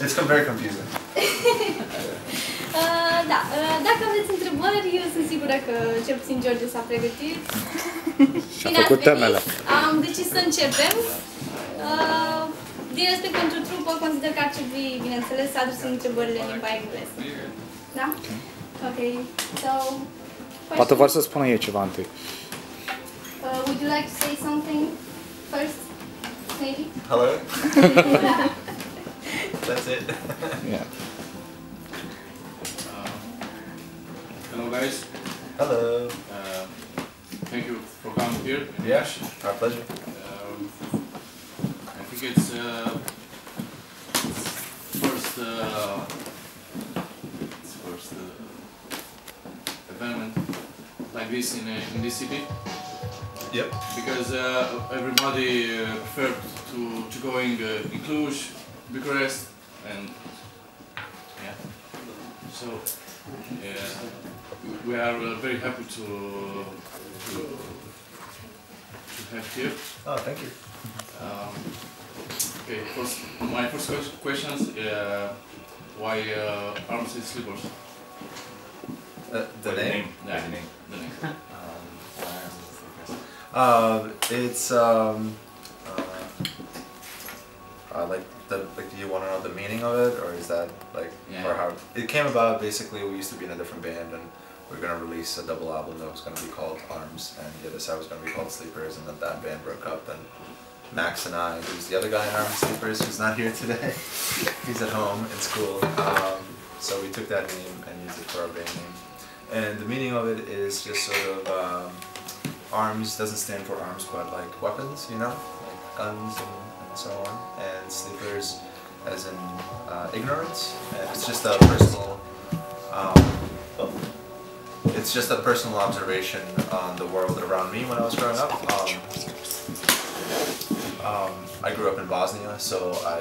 It's very confusing. Da, dacă aveți întrebări, eu sunt sigură că cel puțin George s-a pregătit. Și-a făcut temele. Am decis să începem. Din respect pentru trupă, consider că ar trebui, bineînțeles, să adresăm întrebările în limba engleză. Da? Ok. So, Poate vor să spună ei ceva întâi. Would you like to say something first? Maybe? Hello? That's it. Yeah. Hello guys. Hello. Thank you for coming here. Yeah, our pleasure. I think it's first event like this in this city. Yep. Because everybody preferred to going in Cluj, Bucharest, and yeah. So we are very happy to have here. Oh, thank you. Okay, my first question is why Arms and Slippers? The name? Yeah, the name. It's like do you want to know the meaning of it, or is that like, or how it came about? Basically, we used to be in a different band, and we were gonna release a double album that was gonna be called Arms, and the other side was gonna be called Sleepers, and then that band broke up, and Max and I, who's the other guy in Arms Sleepers, who's not here today, he's at home in school, so we took that name and used it for our band name, and the meaning of it is just sort of arms doesn't stand for arms, but like weapons, you know, like guns and so on, and sleepers as in ignorance, and it's just a personal observation on the world around me when I was growing up. I grew up in Bosnia, so I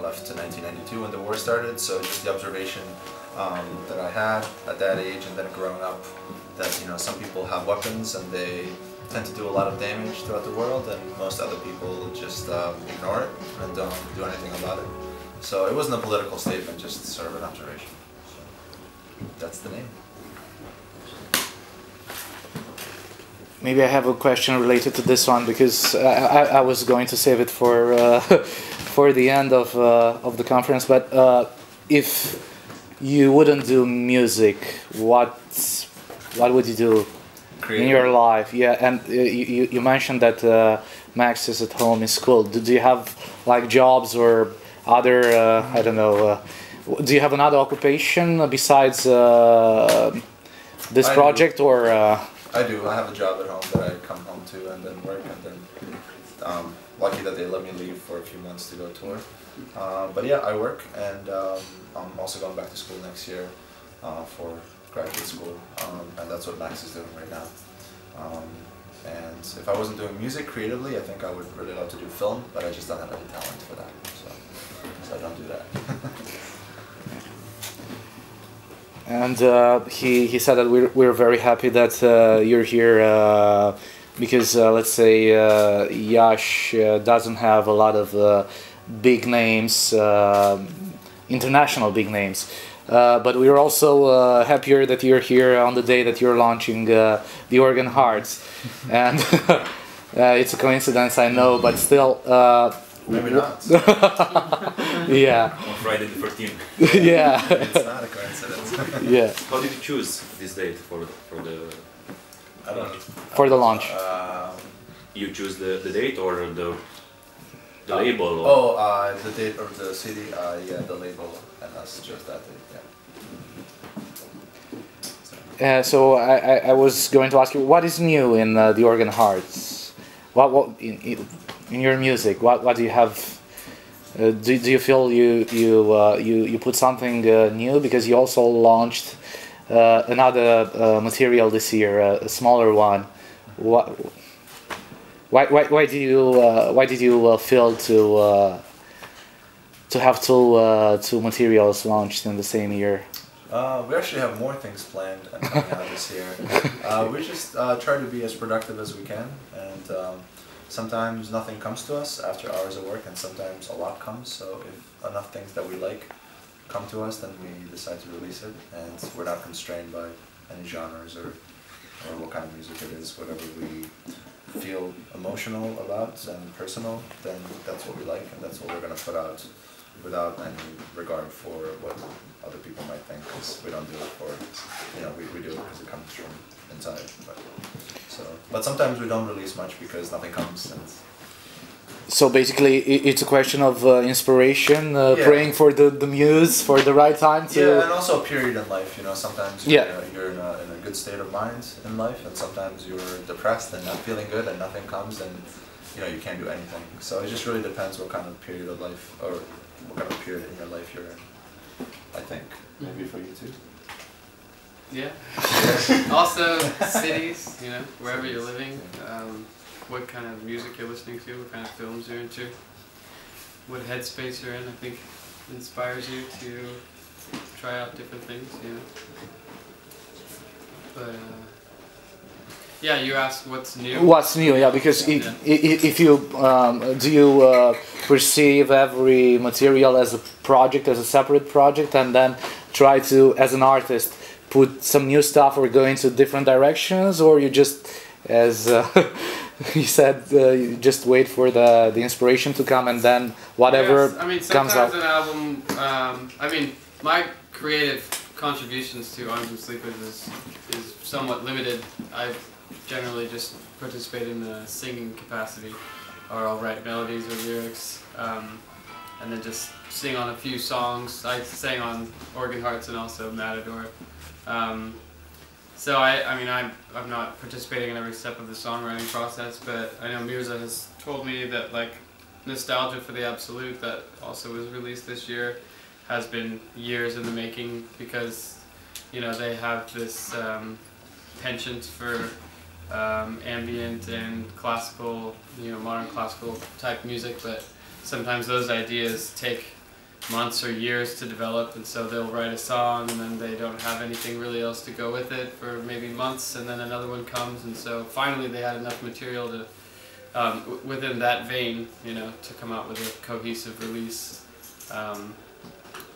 left in 1992 when the war started, so just the observation that I had at that age, and then growing up, that, you know, some people have weapons and they tend to do a lot of damage throughout the world, and most other people just ignore it and don't do anything about it. So it wasn't a political statement, just sort of an observation. So that's the name. Maybe I have a question related to this one, because I was going to save it for for the end of the conference. But if you wouldn't do music, what would you do in your life? Yeah, and you mentioned that Max is at home in school. Do you have like jobs or other? I don't know. Do you have another occupation besides this project, or? I do. I have a job at home that I come home to and then work, and then lucky that they let me leave for a few months to go tour. But yeah, I work, and I'm also going back to school next year for graduate school, and that's what Max is doing right now. And if I wasn't doing music creatively, I think I would really love to do film, but I just don't have any talent for that, so I don't do that. And he said that we're very happy that you're here, because let's say Yash doesn't have a lot of big names, international big names, but we're also happier that you're here on the day that you're launching the Organ Hearts, and it's a coincidence, I know, but still. Maybe not. Yeah. On Friday the 13th. Yeah. It's not a coincidence. Yeah. How did you choose this date for the? I don't. For the launch. You choose the date or the label? Or? Oh, the date of the city. Yeah, the label, and us chose that date. Yeah. So I was going to ask you, what is new in the Organ Hearts? What in your music? What do you have? Do you feel you put something new, because you also launched another material this year, a smaller one? Why did you feel to have two materials launched in the same year? We actually have more things planned and coming out this year. We just try to be as productive as we can, and sometimes nothing comes to us after hours of work, and sometimes a lot comes. So if enough things that we like come to us, then we decide to release it, and we're not constrained by any genres or what kind of music it is. Whatever we feel emotional about and personal, then that's what we like, and that's what we're going to put out without any regard for what other people might think, because we don't do it for, you know, we do it because it comes from inside. But sometimes we don't release much because nothing comes. And so basically, it's a question of inspiration, praying for the muse, for the right time to... Yeah, and also a period in life, you know, sometimes you're in a good state of mind in life, and sometimes you're depressed and not feeling good and nothing comes, and, you know, you can't do anything. So it just really depends what kind of period of life, or what kind of period in your life you're in, I think. Maybe for you too. Yeah. Also, cities, you know, wherever you're living, what kind of music you're listening to, what kind of films you're into, what headspace you're in, I think inspires you to try out different things, you know. But, yeah, you asked what's new. What's new, yeah, because if you, do you perceive every material as a project, as a separate project, and then try to, as an artist, put some new stuff or go into different directions, or you just, as he said, you just wait for the inspiration to come, and then whatever comes out? Sometimes an album, I mean, my creative contributions to Arms and Sleepers is somewhat limited. I generally just participate in the singing capacity, or I'll write melodies or lyrics, and then just sing on a few songs. I sang on Organ Hearts and also Matador. So I'm not participating in every step of the songwriting process, but I know Mirza has told me that, like, Nostalgia for the Absolute, that also was released this year, has been years in the making, because, you know, they have this penchant for ambient and classical, you know, modern classical type music, but sometimes those ideas take months or years to develop, and so they'll write a song and then they don't have anything really else to go with it for maybe months, and then another one comes, and so finally they had enough material to, within that vein, you know, to come out with a cohesive release.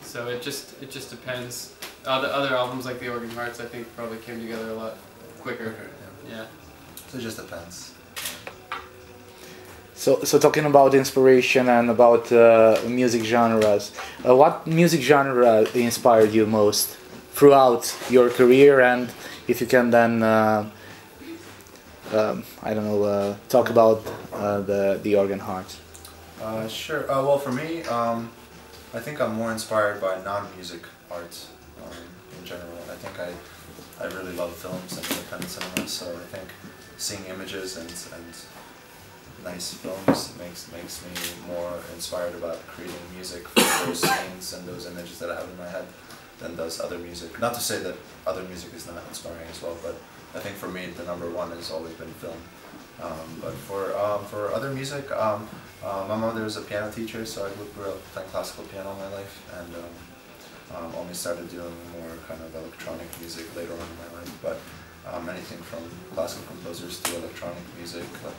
So it just depends. Other albums like the Organ Hearts, I think, probably came together a lot quicker. Yeah. So it just depends. So talking about inspiration and about music genres, what music genre inspired you most throughout your career, and if you can then, I don't know, talk about the Organ Hearts. Sure. Well, for me, I think I'm more inspired by non-music arts in general. I think I really love films and independent cinema, so I think seeing images and nice films makes me more inspired about creating music for those scenes and those images that I have in my head than does other music. Not to say that other music is not inspiring as well, but I think for me the number one has always been film. But for other music, my mother is a piano teacher, so I grew up playing classical piano all my life, and only started doing more kind of electronic music later on in my life. But anything from classical composers to electronic music, like,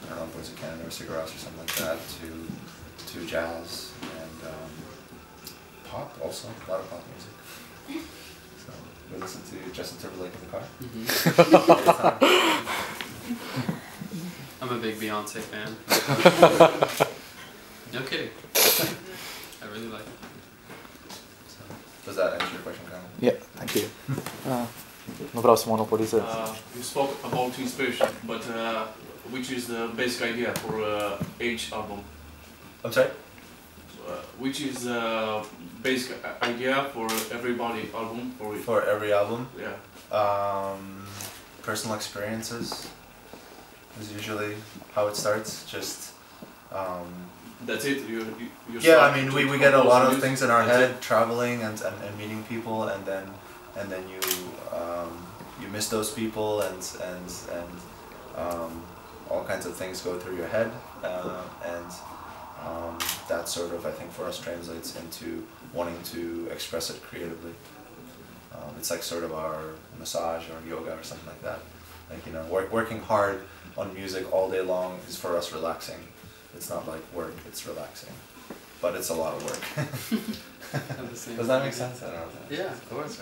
I don't know, Boys of Canada or Cigarettes or something like that, to jazz and pop also, a lot of pop music. So we listen to Justin Timberlake in the car. I'm a big Beyonce fan. No kidding. I really like it. So, does that answer your question, Kyle? Yeah, thank you. No vreau să monopolizez. You spoke about inspiration, but which is the basic idea for each album? I'm sorry? Which is the basic idea for everybody album? For every album? Yeah. Personal experiences is usually how it starts. Just that's it. You yeah, I mean, we get a lot of things in our head, traveling and meeting people, and then you miss those people, and all kinds of things go through your head, and that sort of, I think, for us translates into wanting to express it creatively. It's like sort of our massage or yoga or something like that. Like, you know, working hard on music all day long is for us relaxing. It's not like work, it's relaxing. But it's a lot of work. Does that make sense? I don't know. Yeah, of course.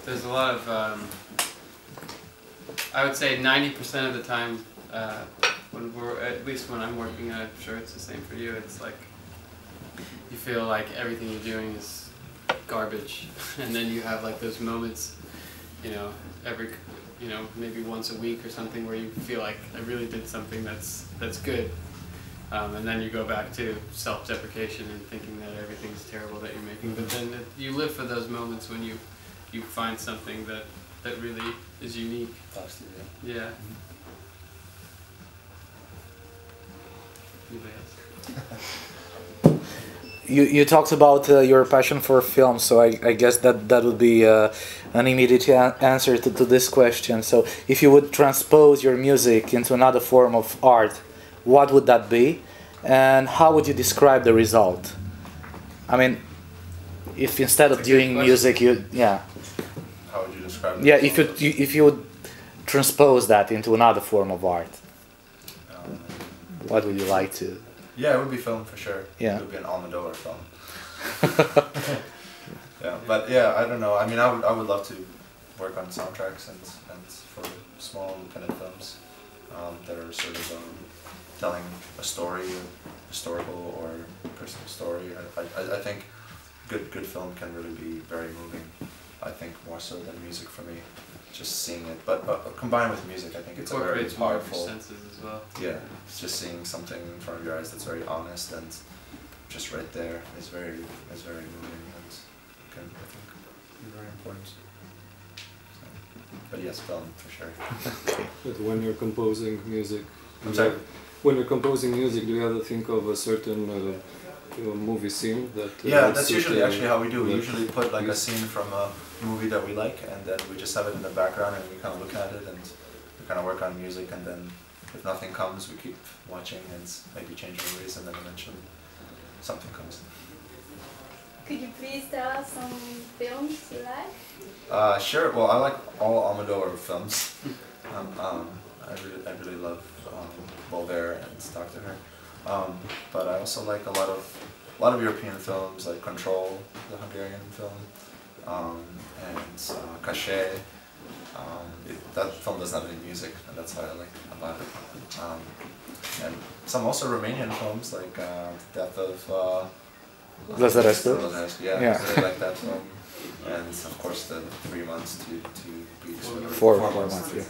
There's a lot of, I would say 90% of the time, when we're, at least when I'm working, I'm sure it's the same for you, it's like, you feel like everything you're doing is garbage. And then you have like those moments, you know, maybe once a week or something where you feel like I really did something that's good. And then you go back to self-deprecation and thinking that everything's terrible that you're making. But then you live for those moments when you find something that really is unique. Yeah. Anybody else? You talked about your passion for film, so I guess that would be an immediate answer to this question. So if you would transpose your music into another form of art, what would that be? And how would you describe the result? I mean, if instead of doing music, How would you describe it? Yeah, if you would transpose that into another form of art, what would you like to? Yeah, it would be film for sure. Yeah. It would be an Almodovar film. Yeah, but yeah, I don't know. I mean, I would love to work on soundtracks and for small independent films that are sort of telling a story, historical or personal story. I think good film can really be very moving. I think more so than music for me, just seeing it. But combined with music, I think it's a very powerful. Senses as well. Yeah, it's just seeing something in front of your eyes that's very honest and just right there is very moving and can, I think, be very important. So, but yes, film for sure. But when you're composing music, I'm sorry? When you're composing music, do you ever think of a certain movie scene that? Yeah, that's usually actually how we do. We usually put like a scene from a movie that we like, and then we just have it in the background, and we kind of look at it, and we kind of work on music, and then if nothing comes, we keep watching and maybe change movies, and then eventually something comes. Could you please tell us some films you like? Sure. Well, I like all Almodovar films. I really love Voltaire and Dr. Her. But I also like a lot of European films, like Control, the Hungarian film, and Cachet. That film doesn't have any music, and that's what I like about it. And some also Romanian films, like Death of Lazarescu. Yeah, I really like that film. And of course the 3 months to beat. 4 months, yeah.